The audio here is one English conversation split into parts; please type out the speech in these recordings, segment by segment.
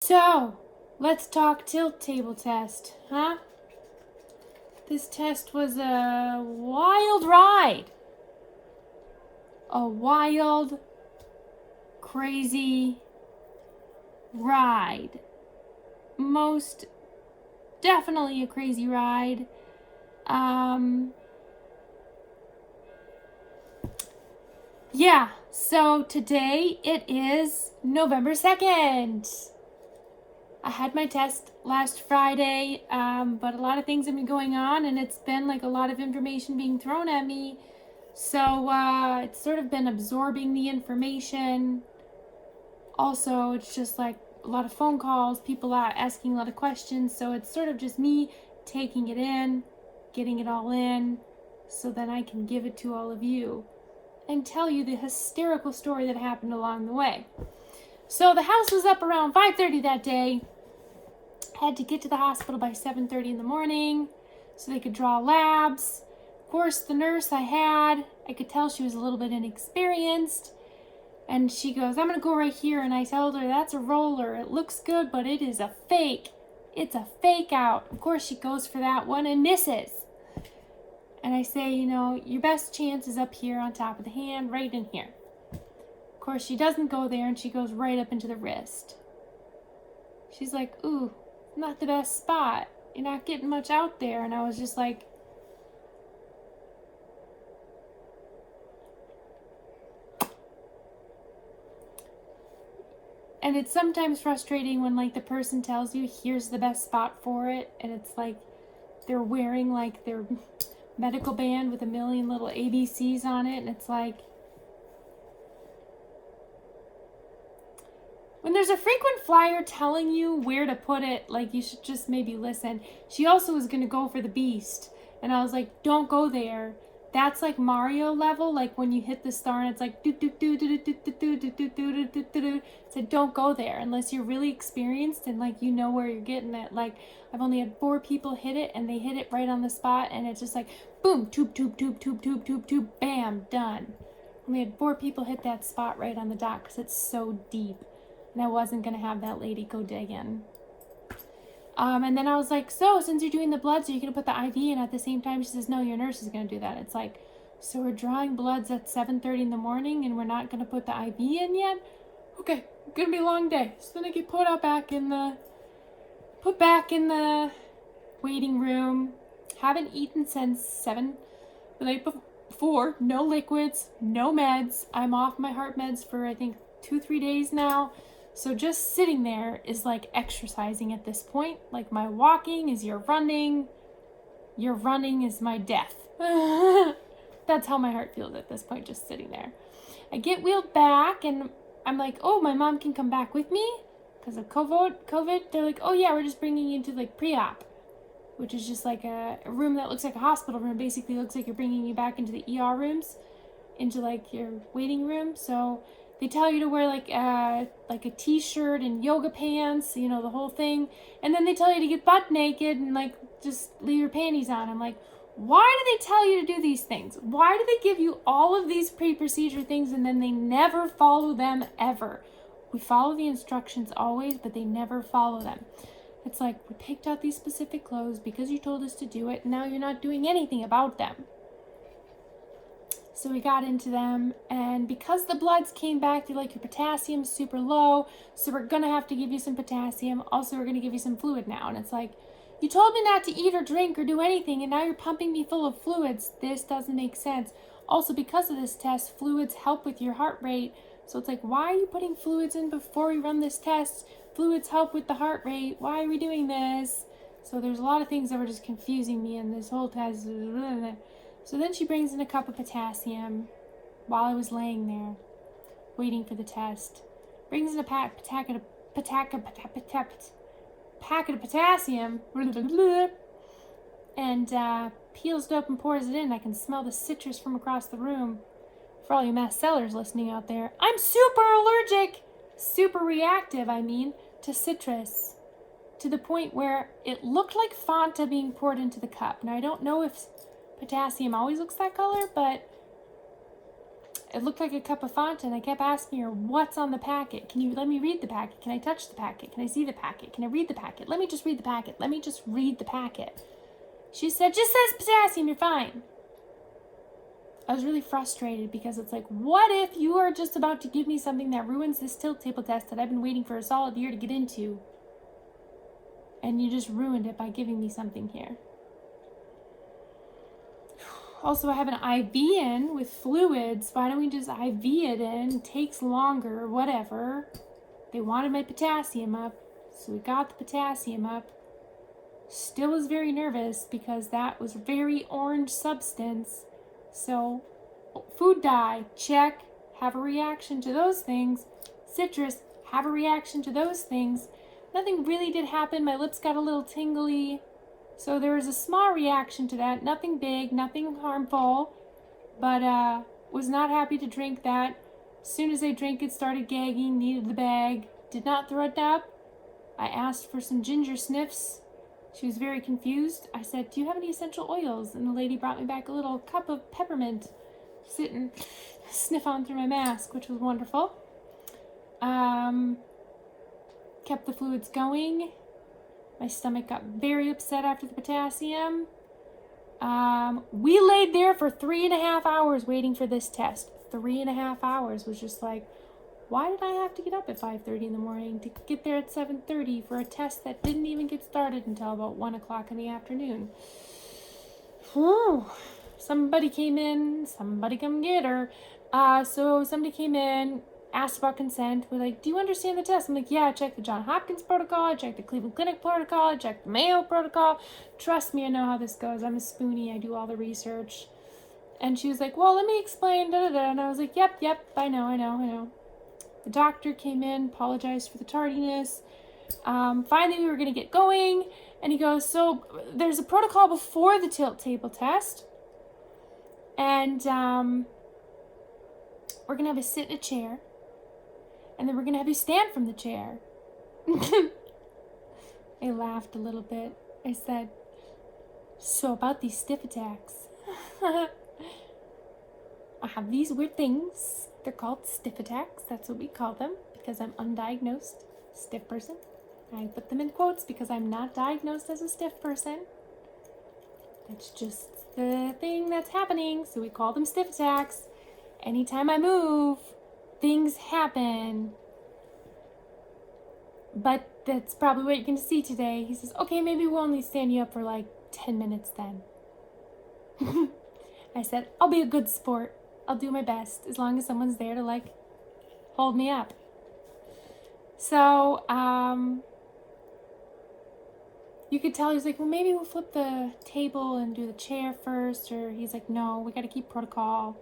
So, let's talk tilt table test, huh? This test was a wild ride. A wild, crazy ride. Most definitely a crazy ride. Yeah, so today it is November 2nd. I had my test last Friday, but a lot of things have been going on, and it's been like a lot of information being thrown at me. So it's sort of been absorbing the information. Also, it's just like a lot of phone calls, people asking a lot of questions. So it's sort of just me taking it in, getting it all in, so then I can give it to all of you and tell you the hysterical story that happened along the way. So the house was up around 5:30 that day. Had to get to the hospital by 7:30 in the morning so they could draw labs. Of course, the nurse I could tell she was a little bit inexperienced. And she goes, I'm going to go right here. And I told her, that's a roller. It looks good, but it is a fake. It's a fake out. Of course, she goes for that one and misses. And I say, your best chance is up here on top of the hand, right in here. Of course, she doesn't go there, and she goes right up into the wrist. She's like, ooh, not the best spot. You're not getting much out there. And I was just like, and it's sometimes frustrating when like the person tells you here's the best spot for it, and it's like they're wearing like their medical band with a million little ABCs on it, and it's like when there's a frequent flyer telling you where to put it, like you should just maybe listen. She also was going to go for the beast, and I was like, don't go there. That's like Mario level, like when you hit the star and it's like do do do do do do do do do do do do do. So don't go there unless you're really experienced and like you know where you're getting it. Like I've only had 4 people hit it, and they hit it right on the spot, and it's just like boom, tube tube tube tube tube tube tube, bam, done. Only had 4 people hit that spot right on the dot because it's so deep, and I wasn't gonna have that lady go digging. And then I was like, so since you're doing the bloods, are you going to put the IV in at the same time? She says, no, your nurse is going to do that. It's like, so we're drawing bloods at 7:30 in the morning and we're not going to put the IV in yet? Okay, going to be a long day. So then I get put back in the waiting room. Haven't eaten since 7 the night before. No liquids, no meds. I'm off my heart meds for I think 2-3 days now. So just sitting there is like exercising at this point. Like my walking is your running. Your running is my death. That's how my heart feels at this point, just sitting there. I get wheeled back and I'm like, oh, my mom can come back with me because of COVID. They're like, oh yeah, we're just bringing you to like pre-op, which is just like a room that looks like a hospital room. Basically looks like you're bringing you back into the ER rooms, into like your waiting room. So they tell you to wear like a t-shirt and yoga pants, the whole thing. And then they tell you to get butt naked and like just leave your panties on. I'm like, why do they tell you to do these things? Why do they give you all of these pre-procedure things and then they never follow them ever? We follow the instructions always, but they never follow them. It's like, we picked out these specific clothes because you told us to do it, and now you're not doing anything about them. So we got into them, and because the bloods came back, they're like, your potassium's super low, so we're going to have to give you some potassium. Also, we're going to give you some fluid now. And it's like, you told me not to eat or drink or do anything, and now you're pumping me full of fluids. This doesn't make sense. Also, because of this test, fluids help with your heart rate. So it's like, why are you putting fluids in before we run this test? Fluids help with the heart rate. Why are we doing this? So there's a lot of things that were just confusing me in this whole test. So then she brings in a cup of potassium while I was laying there, waiting for the test. Brings in a packet of potassium, and peels it up and pours it in. I can smell the citrus from across the room. For all you mass sellers listening out there, I'm super allergic, super reactive, to citrus, to the point where it looked like Fanta being poured into the cup. Now, I don't know if potassium always looks that color, but It looked like a cup of Fanta, and I kept asking her, what's on the packet? Can you let me read the packet? Can I touch the packet? Can I see the packet? Can I read the packet? Let me just read the packet. Let me just read the packet. She said, just says potassium, you're fine. I was really frustrated because it's like, what if you are just about to give me something that ruins this tilt table test that I've been waiting for a solid year to get into? And you just ruined it by giving me something here. Also, I have an IV in with fluids. Why don't we just IV it in? It takes longer, whatever. They wanted my potassium up, so we got the potassium up. Still was very nervous because that was very orange substance. So, food dye, check. Have a reaction to those things. Citrus, have a reaction to those things. Nothing really did happen. My lips got a little tingly. So there was a small reaction to that. Nothing big, nothing harmful. But was not happy to drink that. As soon as I drank it, started gagging, needed the bag. Did not throw it up. I asked for some ginger sniffs. She was very confused. I said, do you have any essential oils? And the lady brought me back a little cup of peppermint. Sit and sniff on through my mask, which was wonderful. Kept the fluids going. My stomach got very upset after the potassium. We laid there for 3.5 hours waiting for this test. 3.5 hours was just like, why did I have to get up at 5:30 in the morning to get there at 7:30 for a test that didn't even get started until about 1 o'clock in the afternoon? Whew. Somebody came in, somebody come get her. So somebody came in, asked about consent. We're like, do you understand the test? I'm like, yeah, I checked the Johns Hopkins protocol, I checked the Cleveland Clinic protocol, I checked the Mayo protocol. Trust me, I know how this goes. I'm a spoonie, I do all the research. And she was like, well, let me explain, da-da-da. And I was like, yep, I know. The doctor came in, apologized for the tardiness. Finally, we were going to get going. And he goes, so there's a protocol before the tilt table test. And we're going to have you sit in a chair. And then we're going to have you stand from the chair. I laughed a little bit. I said, so about these stiff attacks. I have these weird things. They're called stiff attacks. That's what we call them because I'm undiagnosed stiff person. I put them in quotes because I'm not diagnosed as a stiff person. That's just the thing that's happening. So we call them stiff attacks. Anytime I move, things happen. But that's probably what you're going to see today. He says, okay, maybe we'll only stand you up for like 10 minutes then. I said, I'll be a good sport. I'll do my best as long as someone's there to like hold me up. So, you could tell he's like, well, maybe we'll flip the table and do the chair first. Or he's like, no, we got to keep protocol.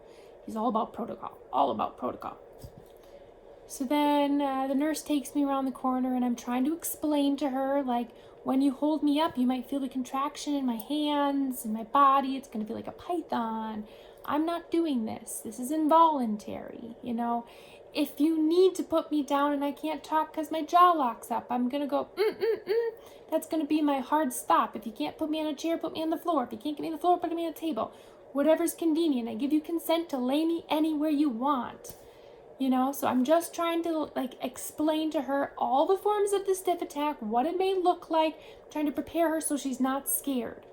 He's all about protocol. So then the nurse takes me around the corner and I'm trying to explain to her, like, when you hold me up, you might feel the contraction in my hands and my body. It's going to feel like a python. I'm not doing this. This is involuntary, you know. If you need to put me down and I can't talk because my jaw locks up, I'm going to go, That's going to be my hard stop. If you can't put me on a chair, put me on the floor. If you can't get me on the floor, put me on a table. Whatever's convenient. I give you consent to lay me anywhere you want. You know, so I'm just trying to like explain to her all the forms of the stiff attack, what it may look like, trying to prepare her so she's not scared.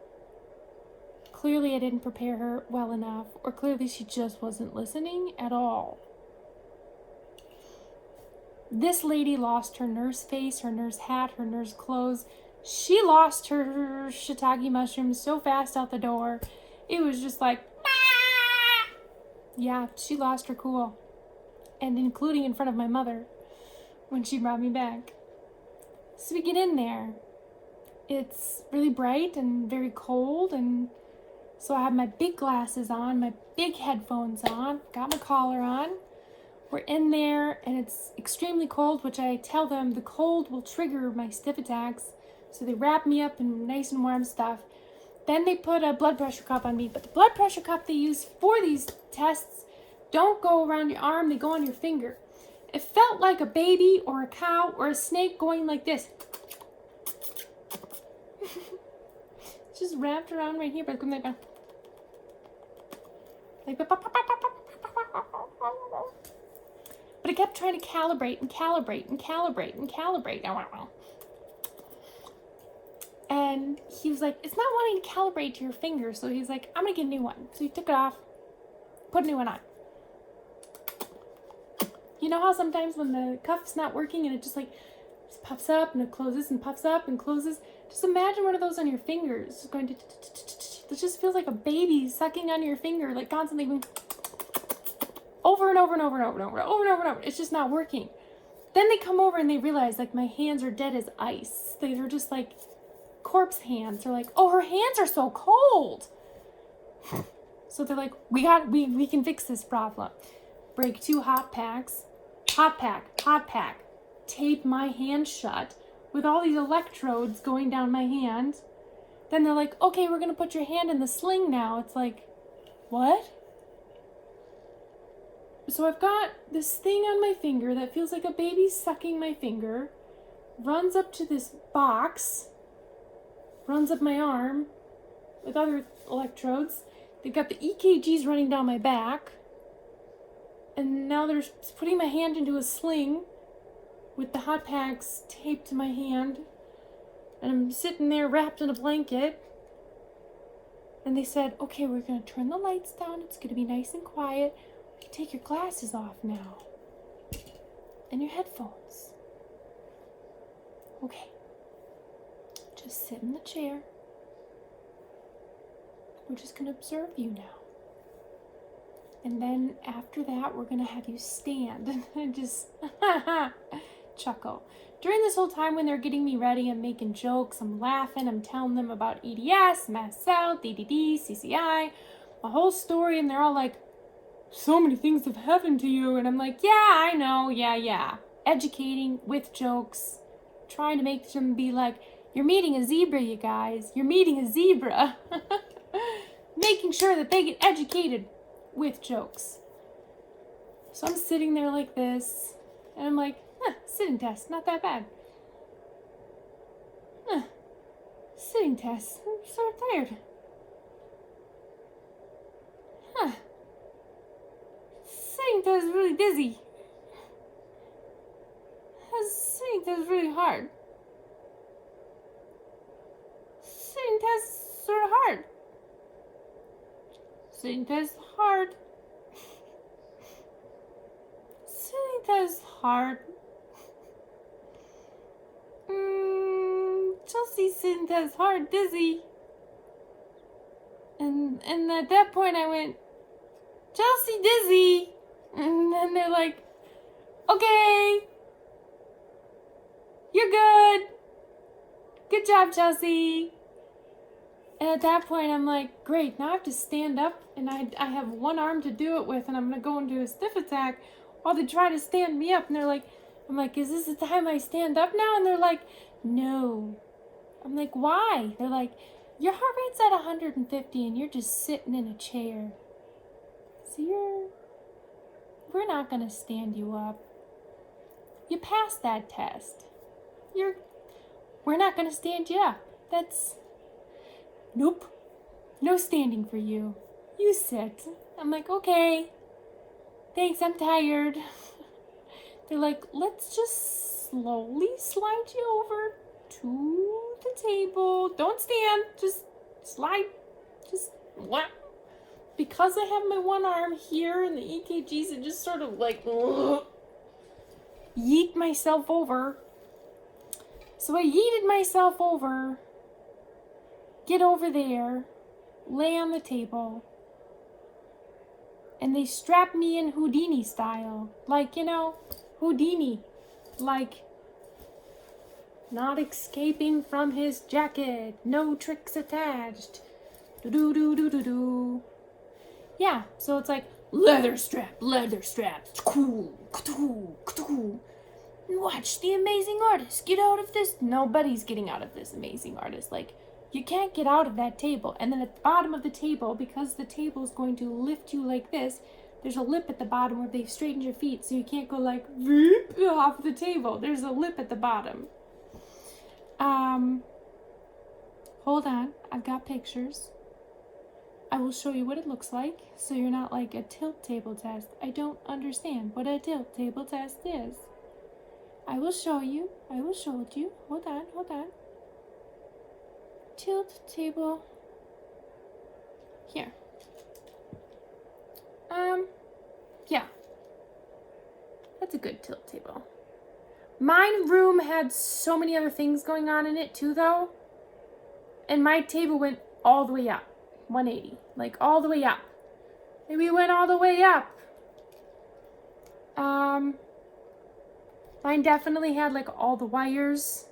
Clearly I didn't prepare her well enough, or clearly she just wasn't listening at all. This lady lost her nurse face, her nurse hat, her nurse clothes. She lost her shiitake mushrooms so fast out the door. It was just like, ah! Yeah, she lost her cool. And including in front of my mother when she brought me back. So we get in there. It's really bright and very cold, and so I have my big glasses on, my big headphones on, got my collar on. We're in there and it's extremely cold, which I tell them the cold will trigger my stiff attacks. So they wrap me up in nice and warm stuff. Then they put a blood pressure cuff on me, but the blood pressure cuff they use for these tests don't go around your arm, they go on your finger. It felt like a baby or a cow or a snake going like this. It's just wrapped around right here, but it's going like But I kept trying to calibrate and calibrate and calibrate and calibrate. And he was like, it's not wanting to calibrate to your finger. So he's like, I'm going to get a new one. So he took it off, put a new one on. You know how sometimes when the cuff's not working and it just like puffs up and it closes and puffs up and closes? Just imagine one of those on your fingers. Just going to... It just feels like a baby sucking on your finger, like constantly going over and over and over and over and over and over and over and over. It's just not working. Then they come over and they realize like my hands are dead as ice. They're just like corpse hands. They're like, oh, her hands are so cold. So they're like, we can fix this problem. Break 2 hot packs. Hot pack. Tape my hand shut with all these electrodes going down my hand. Then they're like, okay, we're going to put your hand in the sling now. It's like, what? So I've got this thing on my finger that feels like a baby sucking my finger, runs up to this box, runs up my arm with other electrodes. They've got the EKGs running down my back. And now they're putting my hand into a sling with the hot packs taped to my hand. And I'm sitting there wrapped in a blanket. And they said, okay, we're going to turn the lights down. It's going to be nice and quiet. You can take your glasses off now. And your headphones. Okay. Just sit in the chair. We're just going to observe you now. And then after that, we're going to have you stand and just chuckle. During this whole time when they're getting me ready, I'm making jokes, I'm laughing, I'm telling them about EDS, Mass South, DDD, CCI, a whole story, and they're all like, so many things have happened to you. And I'm like, yeah, I know, yeah. Educating with jokes, trying to make them be like, you're meeting a zebra, you guys. You're meeting a zebra. Making sure that they get educated with jokes. So I'm sitting there like this, and I'm like, sitting test, not that bad. Sitting test, I'm so tired. Sitting test is really dizzy. Sitting test is really hard. Sitting test is sort of hard. Sitting test hard. Sitting test hard. Chelsea sitting test hard, dizzy. And at that point I went, Chelsea dizzy. And then they're like, okay, you're good. Good job, Chelsea. And at that point, I'm like, great, now I have to stand up, and I have one arm to do it with, and I'm going to go into a stiff attack while they try to stand me up. And they're like, I'm like, is this the time I stand up now? And they're like, no. I'm like, why? They're like, your heart rate's at 150, and you're just sitting in a chair. So we're not going to stand you up. You passed that test. We're not going to stand you up. Nope. No standing for you. You sit. I'm like, okay. Thanks, I'm tired. They're like, let's just slowly slide you over to the table. Don't stand. Just slide. Just what? Because I have my one arm here and the EKGs, it just sort of like yeet myself over. So I yeeted myself over. Get over there, lay on the table, and they strap me in Houdini style. Like, Houdini. Like, not escaping from his jacket, no tricks attached. Do-do-do-do-do-do. Yeah, so it's like, leather strap, cool. Watch the amazing artist get out of this. Nobody's getting out of this amazing artist. Like, you can't get out of that table. And then at the bottom of the table, because the table is going to lift you like this, there's a lip at the bottom where they've straightened your feet, so you can't go like whoop, off the table. There's a lip at the bottom. Hold on. I've got pictures. I will show you what it looks like, so you're not like a tilt table test. I don't understand what a tilt table test is. I will show you. I will show you. Hold on, hold on. Tilt table. Here. Yeah. That's a good tilt table. Mine room had so many other things going on in it too, though. And my table went all the way up. 180. Like, all the way up. And we went all the way up. Mine definitely had, like, all the wires.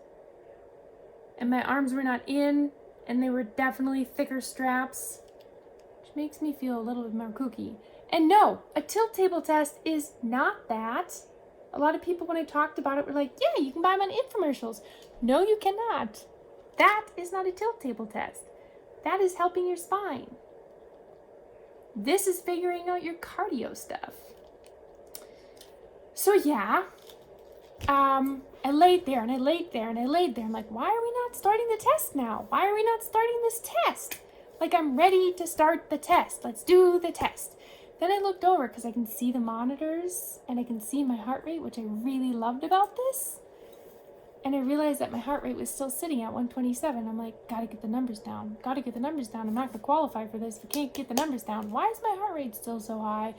And my arms were not in. And they were definitely thicker straps. Which makes me feel a little bit more kooky. And no, a tilt table test is not that. A lot of people, when I talked about it, were like, yeah, you can buy them on infomercials. No, you cannot. That is not a tilt table test. That is helping your spine. This is figuring out your cardio stuff. So yeah, I laid there and I laid there and I laid there. I'm like, why are we not starting the test now? Why are we not starting this test? Like, I'm ready to start the test. Let's do the test. Then I looked over because I can see the monitors and I can see my heart rate, which I really loved about this. And I realized that my heart rate was still sitting at 127. I'm like, gotta get the numbers down. Gotta get the numbers down. I'm not gonna qualify for this if I can't get the numbers down. Why is my heart rate still so high?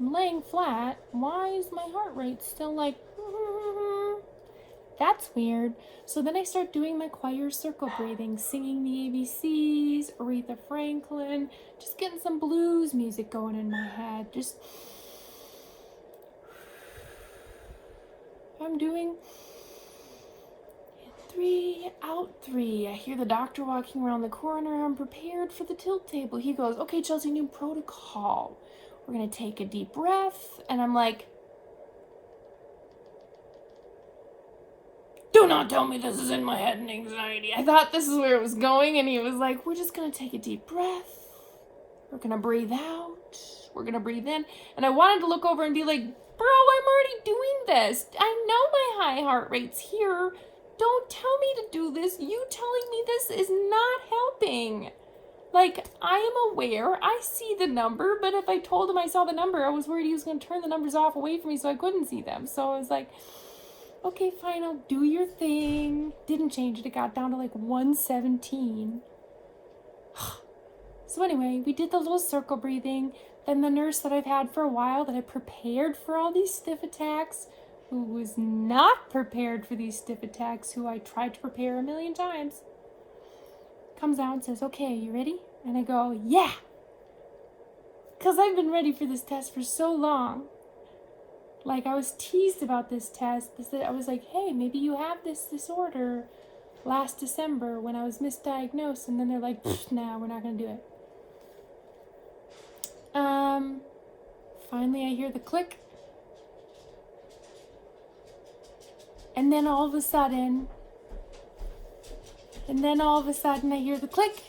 I'm laying flat. Why is my heart rate still like, that's weird. So then I start doing my choir circle breathing, singing the ABCs, Aretha Franklin, just getting some blues music going in my head. Just, I'm doing 3, out 3. I hear the doctor walking around the corner. I'm prepared for the tilt table. He goes, okay, Chelsea, new protocol. We're going to take a deep breath. And I'm like, do not tell me this is in my head and anxiety. I thought this is where it was going. And he was like, we're just going to take a deep breath. We're going to breathe out. We're going to breathe in. And I wanted to look over and be like, bro, I'm already doing this. I know my high heart rate's here. Don't tell me to do this. You telling me this is not helping. Like, I am aware. I see the number. But if I told him I saw the number, I was worried he was going to turn the numbers off away from me so I couldn't see them. So I was like, okay, fine, I'll do your thing. Didn't change it. It got down to like 117. So anyway, we did the little circle breathing. Then the nurse that I've had for a while that I prepared for all these stiff attacks, who was not prepared for these stiff attacks, who I tried to prepare a million times, comes out and says, okay, you ready? And I go, yeah. Because I've been ready for this test for so long. Like, I was teased about this test. I was like, hey, maybe you have this disorder last December when I was misdiagnosed. And then they're like, nah, we're not going to do it. Finally, I hear the click. And then all of a sudden, I hear the click.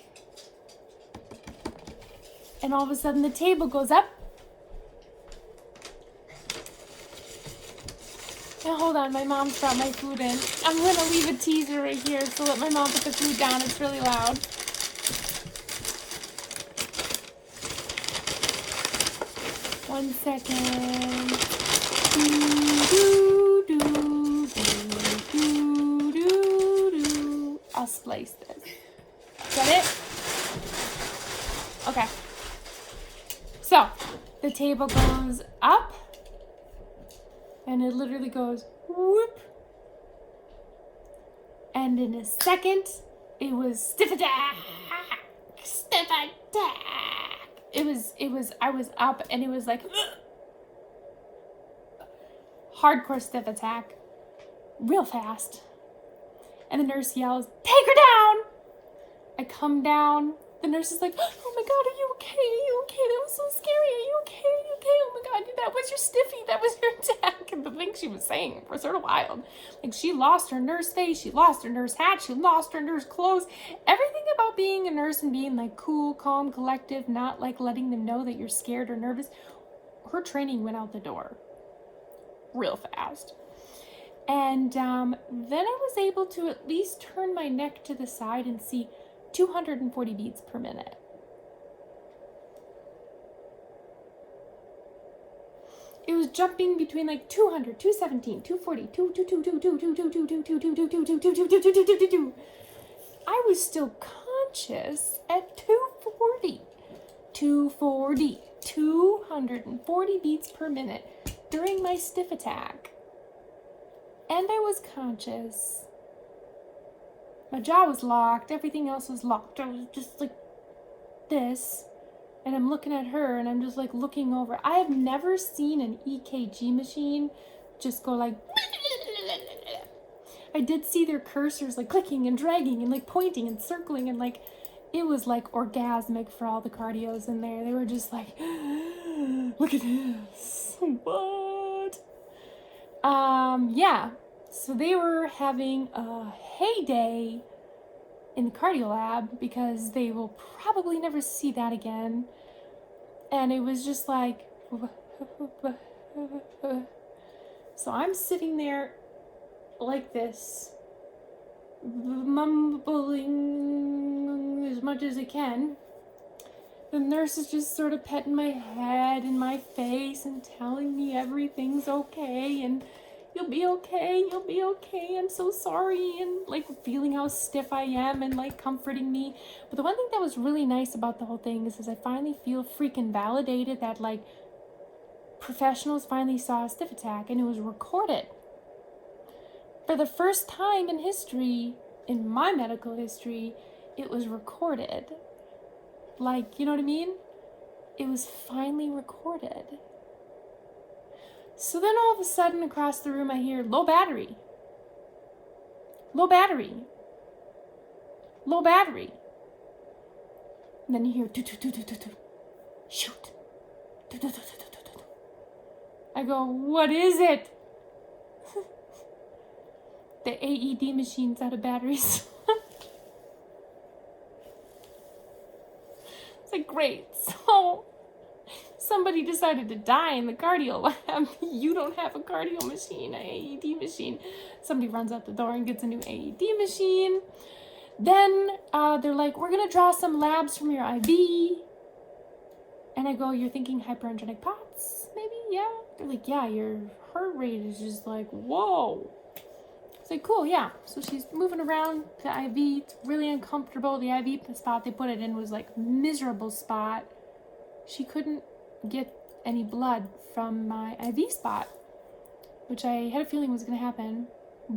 And all of a sudden, the table goes up. And hold on, my mom's brought my food in. I'm going to leave a teaser right here, so let my mom put the food down. It's really loud. One second. I'll splice this. Is that it? Okay. So, the table goes up. And it literally goes whoop. And in a second, it was stiff attack. Stiff attack. I was up and it was like hardcore stiff attack. Real fast. And the nurse yells, take her down. I come down. The nurse is like, oh my God, are you okay? Are you okay? That was so scary. Are you okay? Are you okay? Oh my God, that was your stiffy. That was your attack. And the things she was saying were sort of wild. Like, she lost her nurse face. She lost her nurse hat. She lost her nurse clothes. Everything about being a nurse and being like cool, calm, collective, not like letting them know that you're scared or nervous. Her training went out the door real fast. And then I was able to at least turn my neck to the side and see 240 beats per minute. it was jumping between like 200, 217, 240, 222. I was still conscious at 240. 240 beats per minute during my stiff attack. And I was conscious. My jaw was locked, everything else was locked. I was just like this. And I'm looking at her and I'm just like looking over. I have never seen an EKG machine just go like. I did see their cursors like clicking and dragging and like pointing and circling and like it was like orgasmic for all the cardios in there. They were just like, look at this. What? Yeah. So they were having a heyday in the cardio lab because they will probably never see that again. And it was just like, so I'm sitting there like this, mumbling as much as I can. The nurse is just sort of petting my head and my face and telling me everything's okay and you'll be okay, I'm so sorry, and like feeling how stiff I am and like comforting me. But the one thing that was really nice about the whole thing is I finally feel freaking validated that like professionals finally saw a stiff attack and it was recorded. For the first time in history, in my medical history, it was recorded. Like, you know what I mean? It was finally recorded. So then all of a sudden across the room I hear low battery. Low battery. Low battery. And then you hear shoot. I go, what is it? The AED machine's out of batteries. It's like, great. So somebody decided to die in the cardio lab. You don't have a cardio machine, an AED machine. Somebody runs out the door and gets a new AED machine. Then they're like, we're going to draw some labs from your IV. And I go, you're thinking hyperengenic POTS, maybe? Yeah. They're like, yeah, your heart rate is just like, whoa. It's like, cool, yeah. So she's moving around the IV. It's really uncomfortable. The IV spot they put it in was like miserable spot. She couldn't get any blood from my IV spot, which I had a feeling was going to happen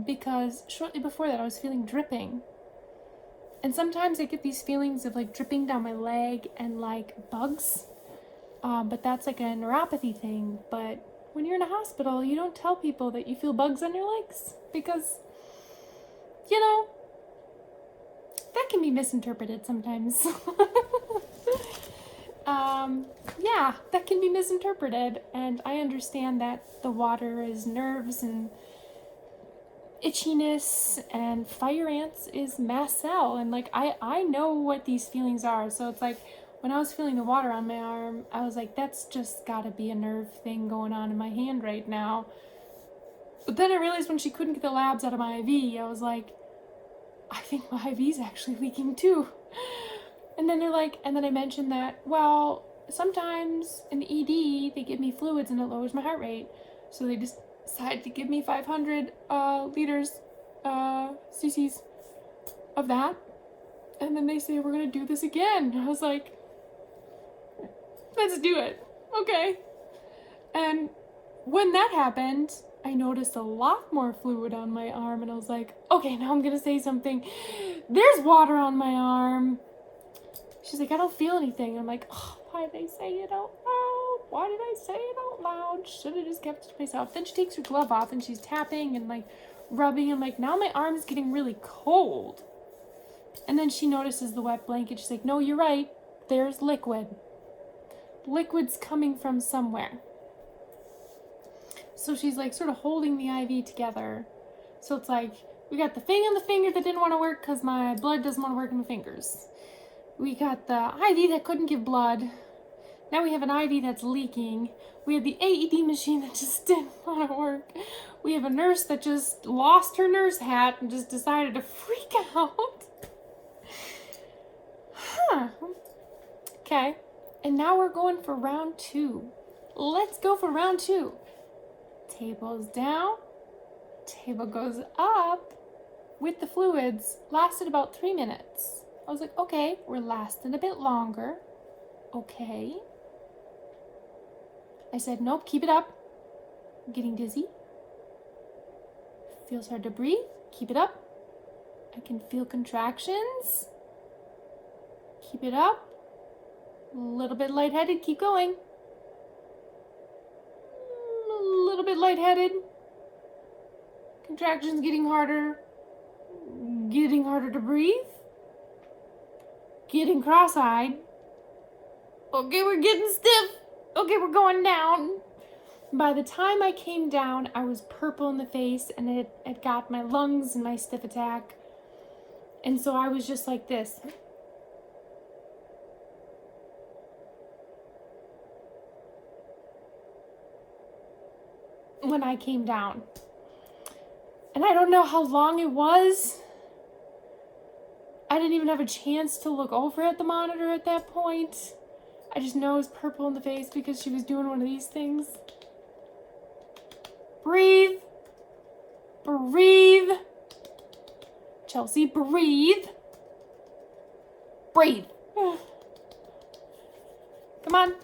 because shortly before that I was feeling dripping. And sometimes I get these feelings of like dripping down my leg and like bugs. But that's like a neuropathy thing. But when you're in a hospital, you don't tell people that you feel bugs on your legs because, you know, that can be misinterpreted sometimes. Yeah, that can be misinterpreted. And I understand that the water is nerves and itchiness and fire ants is mast cell. And like, I know what these feelings are. So it's like, when I was feeling the water on my arm, I was like, that's just gotta be a nerve thing going on in my hand right now. But then I realized when she couldn't get the labs out of my IV, I was like, I think my IV's actually leaking too. And then they're like, and then I mentioned that, well, sometimes in the ED, they give me fluids and it lowers my heart rate. So they just decided to give me 500 cc's of that. And then they say, we're gonna do this again. I was like, let's do it. Okay. And when that happened, I noticed a lot more fluid on my arm and I was like, okay, now I'm gonna say something. There's water on my arm. She's like, I don't feel anything. I'm like, oh, why did I say it out loud? Why did I say it out loud? Should have just kept it to myself. Then she takes her glove off and she's tapping and like rubbing. I'm like, now my arm is getting really cold. And then she notices the wet blanket. She's like, no, you're right. There's liquid. Liquid's coming from somewhere. So she's like sort of holding the IV together. So it's like, we got the thing on the finger that didn't want to work because my blood doesn't want to work in my fingers. We got the IV that couldn't give blood. Now we have an IV that's leaking. We have the AED machine that just didn't want to work. We have a nurse that just lost her nurse hat and just decided to freak out. Huh. Okay. And now we're going for round 2. let's go for round 2. Table's down, table goes up with the fluids. Lasted about 3 minutes. I was like, okay, we're lasting a bit longer. Okay. I said, nope, keep it up. I'm getting dizzy. Feels hard to breathe. Keep it up. I can feel contractions. Keep it up. A little bit lightheaded. Keep going. A little bit lightheaded. Contractions getting harder. Getting harder to breathe. Getting cross-eyed. Okay, we're getting stiff. Okay, we're going down. By the time I came down, I was purple in the face and it had got my lungs and my stiff attack. And so I was just like this. When I came down. And I don't know how long it was. I didn't even have a chance to look over at the monitor at that point. I just know I was purple in the face because she was doing one of these things. Breathe. Breathe. Chelsea, breathe. Breathe. Come on.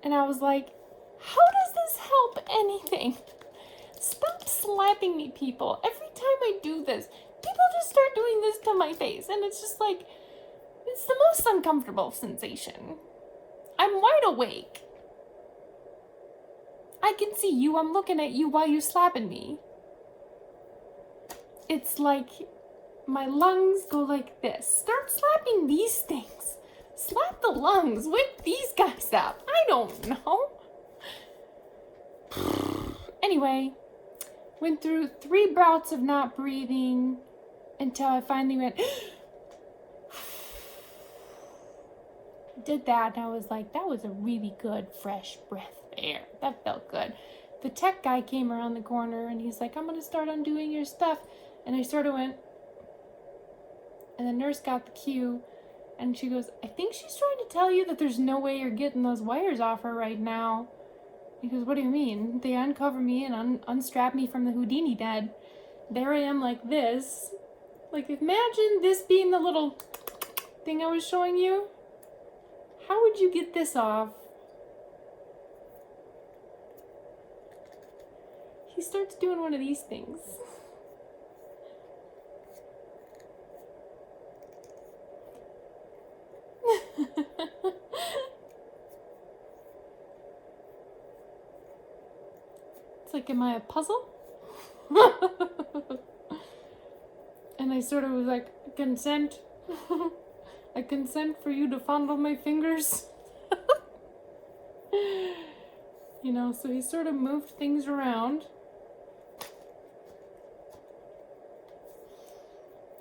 And I was like, how does this help anything? Stop slapping me, people. Every time I do this, people just start doing this to my face. And it's just like, it's the most uncomfortable sensation. I'm wide awake. I can see you. I'm looking at you while you're slapping me. It's like my lungs go like this. Start slapping these things. Slap the lungs. Wake these guys up. I don't know. Anyway, went through 3 bouts of not breathing until I finally went... Did that, and I was like, that was a really good fresh breath of air. That felt good. The tech guy came around the corner and he's like, I'm gonna start undoing your stuff. And I sort of went, and the nurse got the cue and she goes, I think she's trying to tell you that there's no way you're getting those wires off her right now. He goes, what do you mean? They uncover me and unstrap me from the Houdini bed. There I am like this. Like, imagine this being the little thing I was showing you. How would you get this off? He starts doing one of these things. It's like, am I a puzzle? And I sort of was like, consent. I consent for you to fondle my fingers. You know, so he sort of moved things around.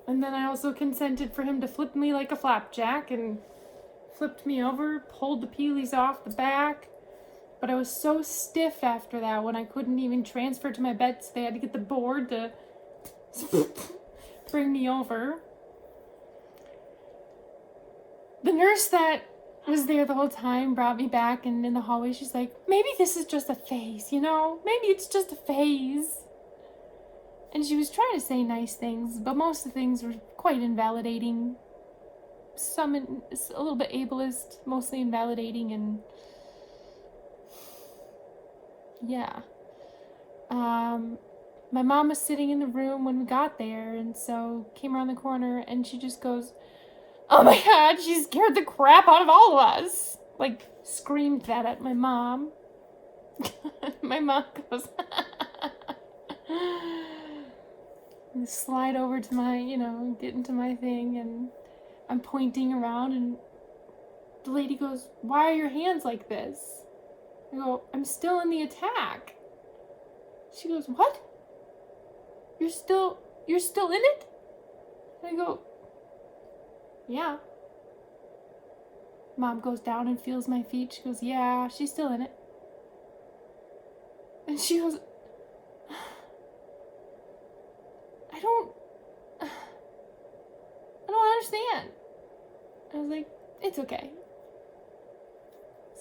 And then I also consented for him to flip me like a flapjack and flipped me over, pulled the peelies off the back. But I was so stiff after that when I couldn't even transfer to my bed, so they had to get the board to bring me over. The nurse that was there the whole time brought me back, and in the hallway she's like, maybe this is just a phase, you know? Maybe it's just a phase. And she was trying to say nice things, but most of the things were quite invalidating. Some a little bit ableist, mostly invalidating, and yeah. My mom was sitting in the room when we got there, and so came around the corner, and she just goes, oh my God, she scared the crap out of all of us. Like, screamed that at my mom. My mom goes, and slide over to my, get into my thing, and I'm pointing around, and the lady goes, why are your hands like this? I go, I'm still in the attack. She goes, what? You're still in it? And I go, yeah. Mom goes down and feels my feet. She goes, yeah, she's still in it. And she goes, I don't understand. I was like, it's okay.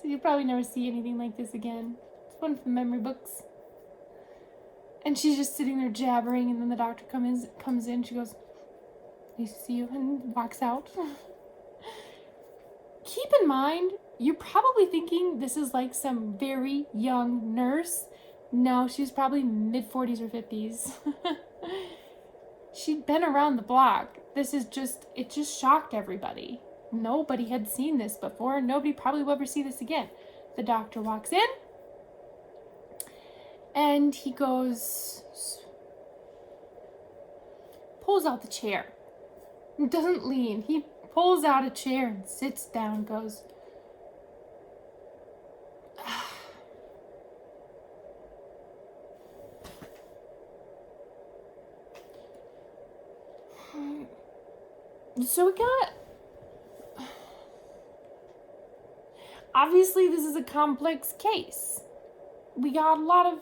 So you'll probably never see anything like this again. It's one of the memory books. And she's just sitting there jabbering, and then the doctor comes in. She goes, "Nice to see you," and walks out. Keep in mind, you're probably thinking this is like some very young nurse. No, she was probably mid-40s or 50s. She'd been around the block. It just shocked everybody. Nobody had seen this before. Nobody probably will ever see this again. The doctor walks in, and he pulls out the chair. He doesn't lean. He pulls out a chair and sits down, goes, so we got, obviously this is a complex case. We got a lot of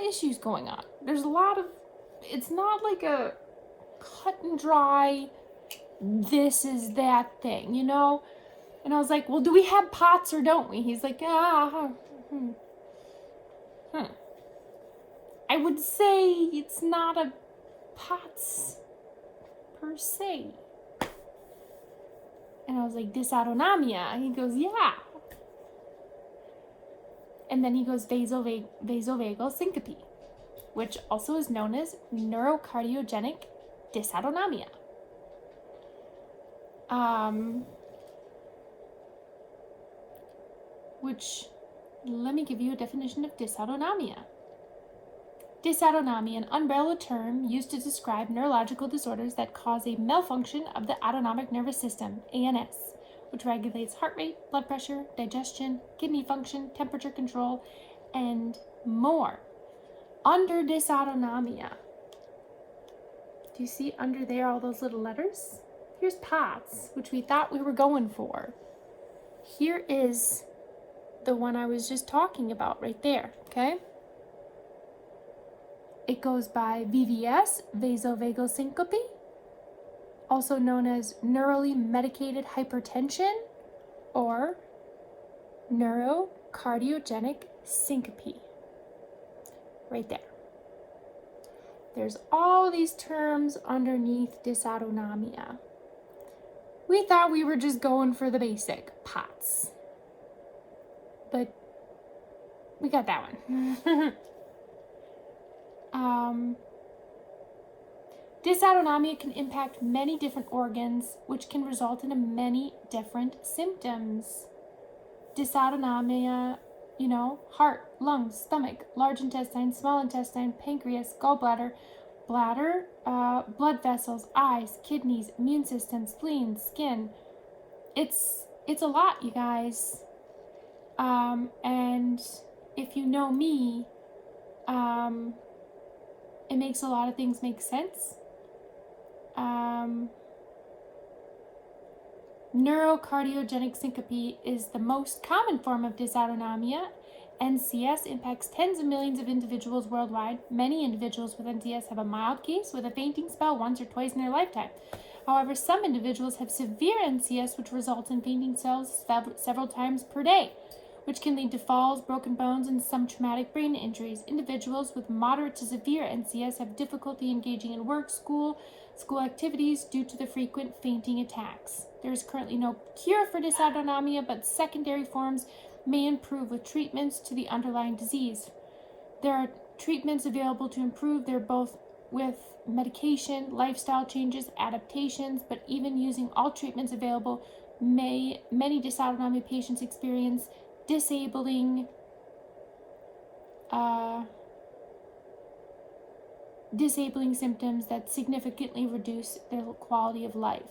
issues going on. There's a lot of, it's not like a cut and dry, this is that thing, you know? And I was like, well, do we have POTS or don't we? He's like, I would say it's not a POTS per se. And I was like, dysautonomia. And he goes, yeah. And then he goes, vasovagal syncope, which also is known as neurocardiogenic dysautonomia. Which, let me give you a definition of dysautonomia. Dysautonomia, an umbrella term used to describe neurological disorders that cause a malfunction of the autonomic nervous system, ANS, which regulates heart rate, blood pressure, digestion, kidney function, temperature control, and more. Under dysautonomia, do you see under there all those little letters? Here's POTS, which we thought we were going for. Here is the one I was just talking about right there, okay? It goes by VVS, vasovagal syncope, also known as neurally medicated hypertension or neurocardiogenic syncope. Right there. There's all these terms underneath dysautonomia. We thought we were just going for the basic POTS, but we got that one. Dysautonomia can impact many different organs, which can result in many different symptoms. Dysautonomia, heart, lungs, stomach, large intestine, small intestine, pancreas, gallbladder, bladder, blood vessels, eyes, kidneys, immune system, spleen, skin. It's a lot, you guys. And if you know me, it makes a lot of things make sense. Neurocardiogenic syncope is the most common form of dysautonomia. NCS impacts tens of millions of individuals worldwide. Many individuals with NCS have a mild case with a fainting spell once or twice in their lifetime. However, some individuals have severe NCS, which results in fainting spells several times per day, which can lead to falls, broken bones, and some traumatic brain injuries. Individuals with moderate to severe NCS have difficulty engaging in work, school activities due to the frequent fainting attacks. There is currently no cure for dysautonomia, but secondary forms may improve with treatments to the underlying disease. There are treatments available to improve. They're both with medication, lifestyle changes, adaptations, but even using all treatments available, many dysautonomia patients experience disabling symptoms that significantly reduce their quality of life.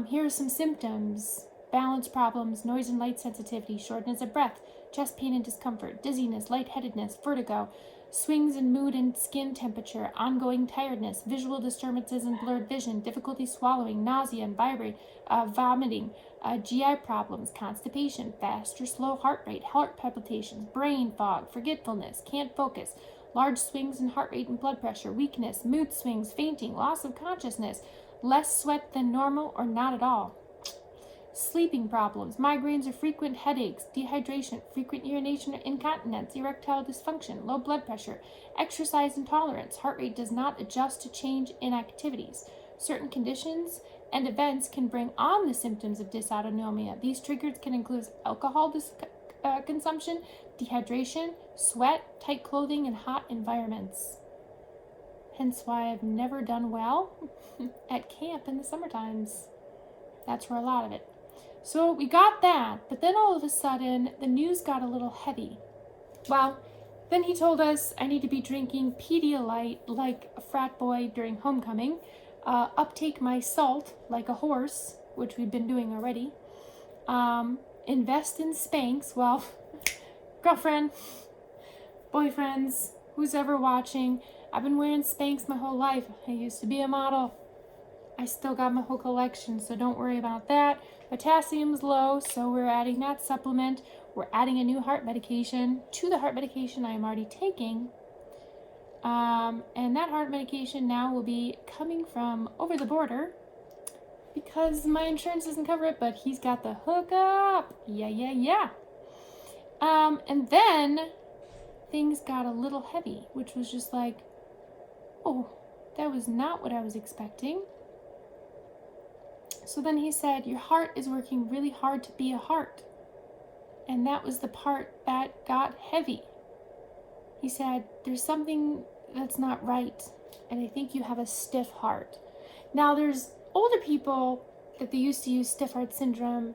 Here are some symptoms: balance problems, noise and light sensitivity, shortness of breath, chest pain and discomfort, dizziness, lightheadedness, vertigo, swings in mood and skin temperature, ongoing tiredness, visual disturbances and blurred vision, difficulty swallowing, nausea and vomiting, GI problems, constipation, fast or slow heart rate, heart palpitations, brain fog, forgetfulness, can't focus, large swings in heart rate and blood pressure, weakness, mood swings, fainting, loss of consciousness, less sweat than normal, or not at all. Sleeping problems, migraines or frequent headaches, dehydration, frequent urination or incontinence, erectile dysfunction, low blood pressure, exercise intolerance, heart rate does not adjust to change in activities. Certain conditions and events can bring on the symptoms of dysautonomia. These triggers can include alcohol consumption, dehydration, sweat, tight clothing, and hot environments. Hence why I've never done well at camp in the summer times. That's where a lot of it. So we got that, but then all of a sudden, the news got a little heavy. Well, then he told us I need to be drinking Pedialyte like a frat boy during homecoming, uptake my salt like a horse, which we've been doing already, invest in Spanx. Well, girlfriend, boyfriends, who's ever watching, I've been wearing Spanx my whole life. I used to be a model. I still got my whole collection, so don't worry about that. Potassium's low, so we're adding that supplement. We're adding a new heart medication to the heart medication I am already taking. And that heart medication now will be coming from over the border because my insurance doesn't cover it, but he's got the hookup. Yeah. And then things got a little heavy, which was just like, oh, that was not what I was expecting. So then he said, your heart is working really hard to be a heart. And that was the part that got heavy. He said, there's something that's not right, and I think you have a stiff heart. Now, there's older people that they used to use stiff heart syndrome.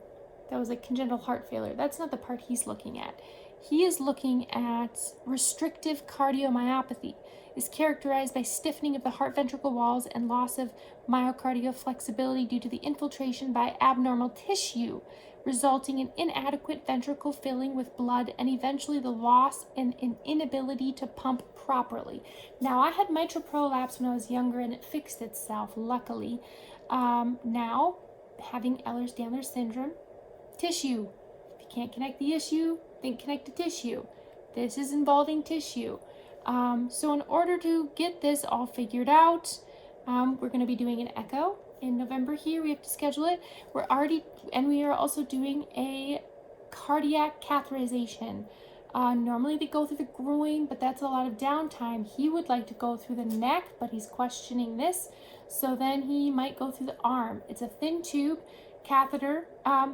That was like congenital heart failure. That's not the part he's looking at. He is looking at restrictive cardiomyopathy. Is characterized by stiffening of the heart ventricle walls and loss of myocardial flexibility due to the infiltration by abnormal tissue, resulting in inadequate ventricle filling with blood and eventually the loss and an inability to pump properly. Now, I had mitral prolapse when I was younger and it fixed itself, luckily. Now, having Ehlers-Danlos syndrome, tissue. If you can't connect the issue, then connect the tissue. This is involving tissue. So in order to get this all figured out, we're going to be doing an echo in November here. We have to schedule it. We are also doing a cardiac catheterization. Normally they go through the groin, but that's a lot of downtime. He would like to go through the neck, but he's questioning this. So then he might go through the arm. It's a thin tube catheter.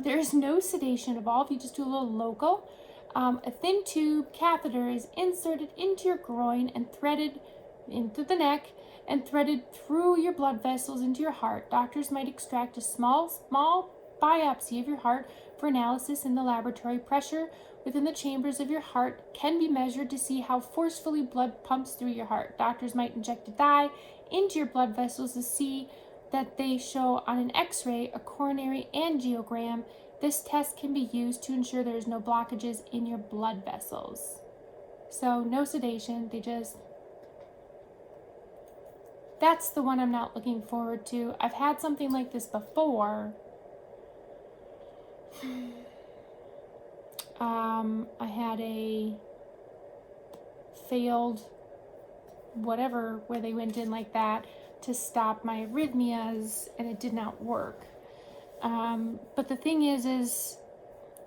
There is no sedation involved. You just do a little local. A thin tube catheter is inserted into your groin and threaded into the neck and threaded through your blood vessels into your heart. Doctors might extract a small biopsy of your heart for analysis in the laboratory. Pressure within the chambers of your heart can be measured to see how forcefully blood pumps through your heart. Doctors might inject a dye into your blood vessels to see that they show on an X-ray a coronary angiogram. This test can be used to ensure there is no blockages in your blood vessels. So no sedation, that's the one I'm not looking forward to. I've had something like this before. I had a failed whatever where they went in like that to stop my arrhythmias and it did not work. But the thing is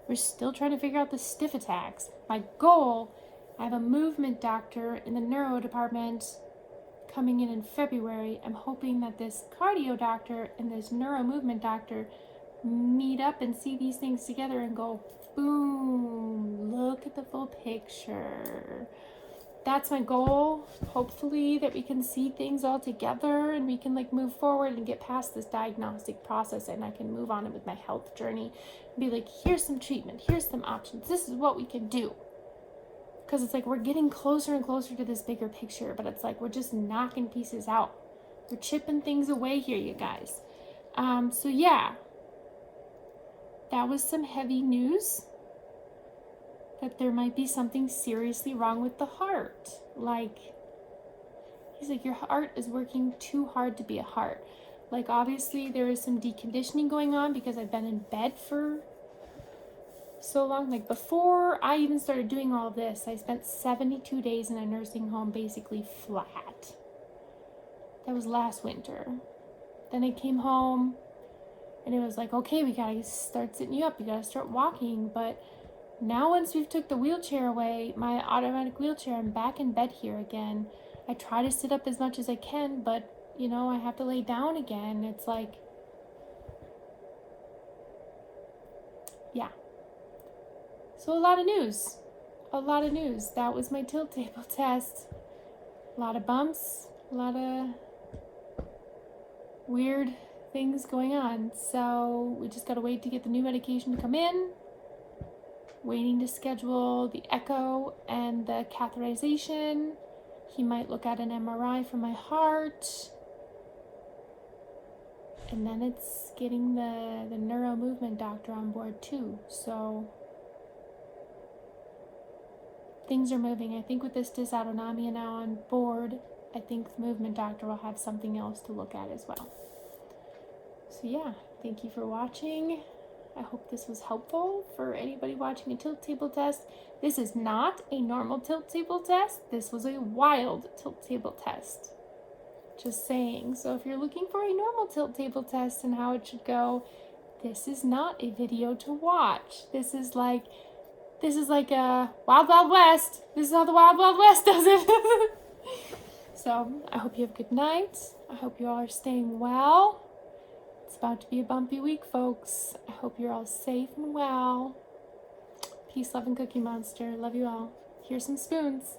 we're still trying to figure out the stiff attacks. My goal, I have a movement doctor in the neuro department coming in February. I'm hoping that this cardio doctor and this neuro movement doctor meet up and see these things together and go, boom, look at the full picture. That's my goal. Hopefully that we can see things all together and we can move forward and get past this diagnostic process and I can move on with my health journey and be like, here's some treatment, here's some options, this is what we can do. Because it's we're getting closer and closer to this bigger picture, but it's we're just knocking pieces out. We're chipping things away here, you guys. So yeah, that was some heavy news. That there might be something seriously wrong with the heart. He's your heart is working too hard to be a heart. Obviously there is some deconditioning going on because I've been in bed for so long. Before I even started doing all of this, I spent 72 days in a nursing home basically flat. That was last winter. then I came home and it was like, okay, we gotta start sitting you up, you gotta start walking. But now once we've took the wheelchair away, my automatic wheelchair, I'm back in bed here again. I try to sit up as much as I can, but you know, I have to lay down again. It's like, yeah. So a lot of news. A lot of news. That was my tilt table test. A lot of bumps, a lot of weird things going on. So we just gotta wait to get the new medication to come in. Waiting to schedule the echo and the catheterization. He might look at an MRI for my heart. And then it's getting the neuro movement doctor on board too. So things are moving. I think with this dysautonomia now on board, I think the movement doctor will have something else to look at as well. So yeah, thank you for watching. I hope this was helpful for anybody watching a tilt table test. This is not a normal tilt table test. This was a wild tilt table test. Just saying. So if you're looking for a normal tilt table test and how it should go, this is not a video to watch. This is like a Wild Wild West. This is how the Wild Wild West does it. So I hope you have a good night. I hope you all are staying well. It's about to be a bumpy week, folks. I hope you're all safe and well. Peace, love, and Cookie Monster. Love you all. Here's some spoons.